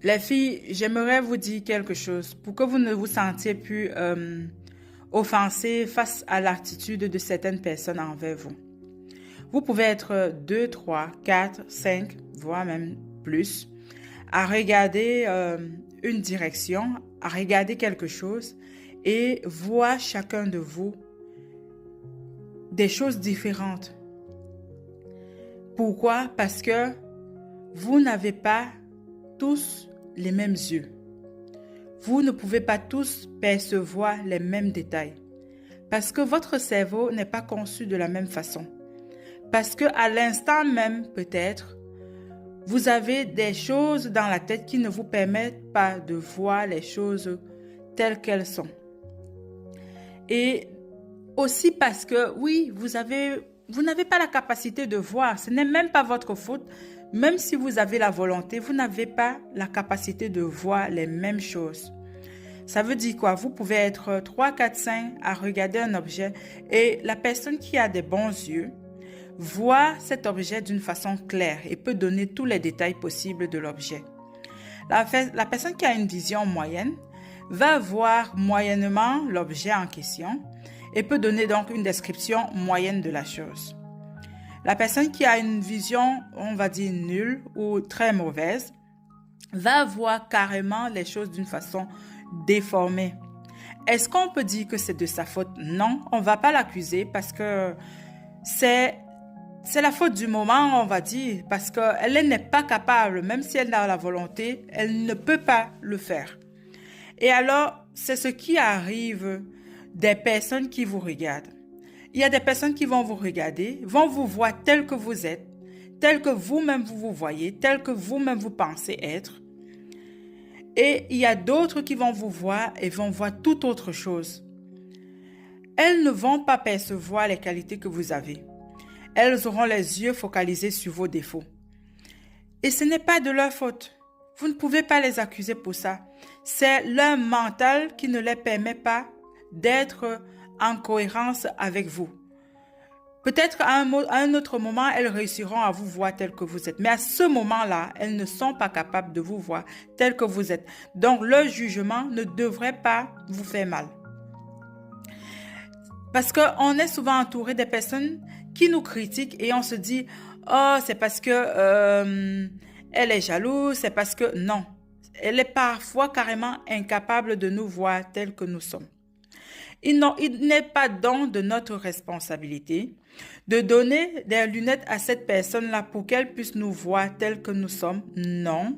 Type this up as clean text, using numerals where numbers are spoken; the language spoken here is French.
Les filles, j'aimerais vous dire quelque chose pour que vous ne vous sentiez plus offensées face à l'attitude de certaines personnes envers vous. Vous pouvez être 2, 3, 4, 5, voire même plus, à regarder une direction, à regarder quelque chose et voir chacun de vous des choses différentes. Pourquoi? Parce que vous n'avez pas tous les mêmes yeux. Vous ne pouvez pas tous percevoir les mêmes détails. Parce que votre cerveau n'est pas conçu de la même façon. Parce que à l'instant même, peut-être, vous avez des choses dans la tête qui ne vous permettent pas de voir les choses telles qu'elles sont. Et aussi parce que, oui, vous n'avez pas la capacité de voir. Ce n'est même pas votre faute. Même si vous avez la volonté, vous n'avez pas la capacité de voir les mêmes choses. Ça veut dire quoi? Vous pouvez être 3, 4, 5 à regarder un objet et la personne qui a des bons yeux voit cet objet d'une façon claire et peut donner tous les détails possibles de l'objet. La personne qui a une vision moyenne va voir moyennement l'objet en question et peut donner donc une description moyenne de la chose. La personne qui a une vision, on va dire nulle ou très mauvaise, va voir carrément les choses d'une façon déformée. Est-ce qu'on peut dire que c'est de sa faute? Non, on ne va pas l'accuser parce que c'est la faute du moment, on va dire, parce qu'elle n'est pas capable, même si elle a la volonté, elle ne peut pas le faire. Et alors, c'est ce qui arrive des personnes qui vous regardent. Il y a des personnes qui vont vous regarder, vont vous voir tel que vous êtes, tel que vous-même vous vous voyez, tel que vous-même vous pensez être. Et il y a d'autres qui vont vous voir et vont voir toute autre chose. Elles ne vont pas percevoir les qualités que vous avez. Elles auront les yeux focalisés sur vos défauts. Et ce n'est pas de leur faute. Vous ne pouvez pas les accuser pour ça. C'est leur mental qui ne les permet pas d'être en cohérence avec vous. Peut-être à un autre moment, elles réussiront à vous voir tel que vous êtes. Mais à ce moment-là, elles ne sont pas capables de vous voir tel que vous êtes. Donc, leur jugement ne devrait pas vous faire mal. Parce qu'on est souvent entouré des personnes qui nous critiquent et on se dit « Oh, c'est parce que elle est jalouse, c'est parce que… » Non, elle est parfois carrément incapable de nous voir tels que nous sommes. Il n'est pas donc de notre responsabilité de donner des lunettes à cette personne-là pour qu'elle puisse nous voir tels que nous sommes. Non,